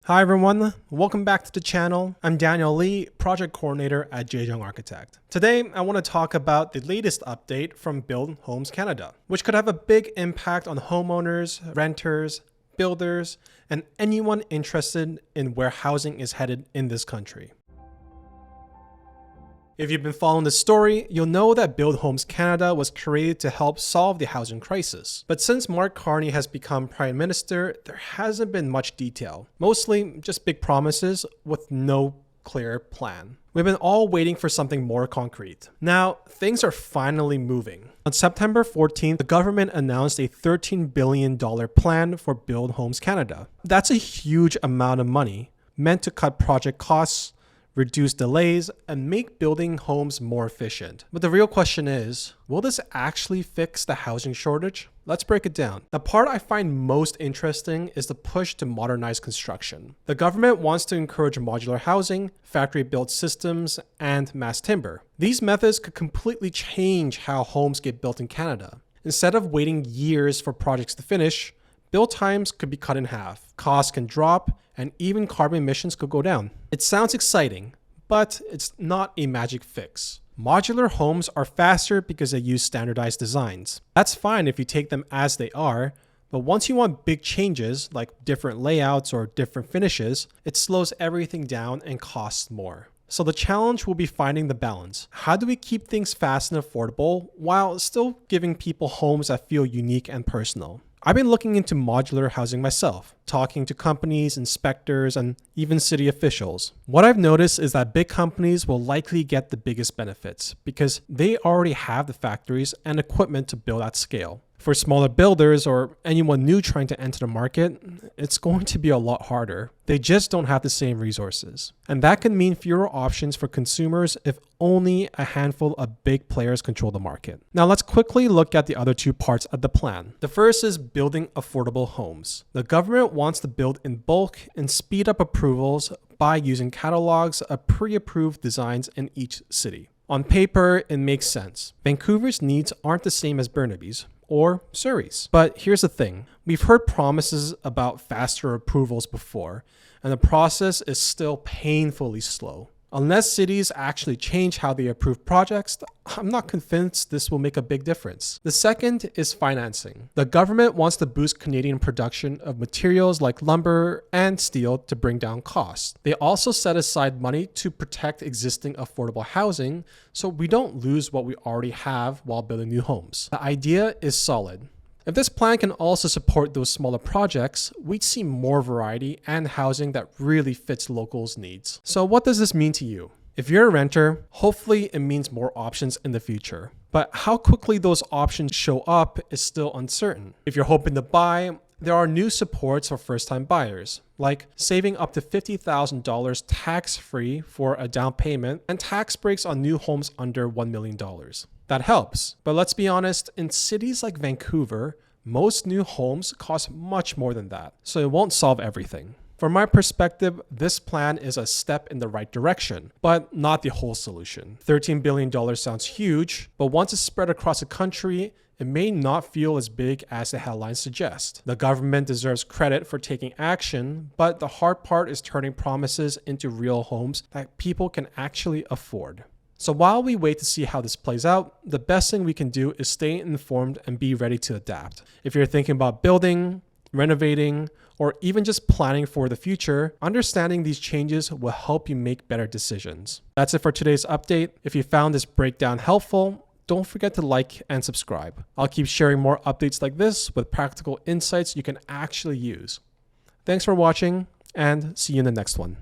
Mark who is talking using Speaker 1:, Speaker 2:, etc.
Speaker 1: Hi everyone, welcome back to the channel. I'm Daniel Lee, Project Coordinator at Jjung Architect. Today, I want to talk about the latest update from Build Homes Canada, which could have a big impact on homeowners, renters, builders, and anyone interested in where housing is headed in this country. If you've been following this story, you'll know that Build Homes Canada was created to help solve the housing crisis. But since Mark Carney has become Prime Minister, there hasn't been much detail. Mostly just big promises with no clear plan. We've been all waiting for something more concrete. Now, things are finally moving. On September 14th, the government announced a $13 billion plan for Build Homes Canada. That's a huge amount of money, meant to cut project costs, reduce delays, and make building homes more efficient. But the real question is, will this actually fix the housing shortage? Let's break it down. The part I find most interesting is the push to modernize construction. The government wants to encourage modular housing, factory-built systems, and mass timber. These methods could completely change how homes get built in Canada. Instead of waiting years for projects to finish, build times could be cut in half, costs can drop, and even carbon emissions could go down. It sounds exciting, but it's not a magic fix. Modular homes are faster because they use standardized designs. That's fine if you take them as they are, but once you want big changes, like different layouts or different finishes, it slows everything down and costs more. So the challenge will be finding the balance. How do we keep things fast and affordable while still giving people homes that feel unique and personal? I've been looking into modular housing myself, talking to companies, inspectors, and even city officials. What I've noticed is that big companies will likely get the biggest benefits because they already have the factories and equipment to build at scale. For smaller builders or anyone new trying to enter the market, it's going to be a lot harder. They just don't have the same resources. And that can mean fewer options for consumers if only a handful of big players control the market. Now let's quickly look at the other two parts of the plan. The first is building affordable homes. The government wants to build in bulk and speed up approvals by using catalogs of pre-approved designs in each city. On paper, it makes sense. Vancouver's needs aren't the same as Burnaby's or Surrey's. But here's the thing. We've heard promises about faster approvals before, and the process is still painfully slow. Unless cities actually change how they approve projects, I'm not convinced this will make a big difference. The second is financing. The government wants to boost Canadian production of materials like lumber and steel to bring down costs. They also set aside money to protect existing affordable housing so we don't lose what we already have while building new homes. The idea is solid. If this plan can also support those smaller projects, we'd see more variety and housing that really fits locals' needs. So what does this mean to you? If you're a renter, hopefully it means more options in the future. But how quickly those options show up is still uncertain. If you're hoping to buy, there are new supports for first-time buyers, like saving up to $50,000 tax-free for a down payment and tax breaks on new homes under $1 million. That helps, but let's be honest, in cities like Vancouver, most new homes cost much more than that, so it won't solve everything. From my perspective, this plan is a step in the right direction, but not the whole solution. $13 billion sounds huge, but once it's spread across the country, it may not feel as big as the headlines suggest. The government deserves credit for taking action, but the hard part is turning promises into real homes that people can actually afford. So while we wait to see how this plays out, the best thing we can do is stay informed and be ready to adapt. If you're thinking about building, renovating, or even just planning for the future, understanding these changes will help you make better decisions. That's it for today's update. If you found this breakdown helpful, don't forget to like and subscribe. I'll keep sharing more updates like this with practical insights you can actually use. Thanks for watching, and see you in the next one.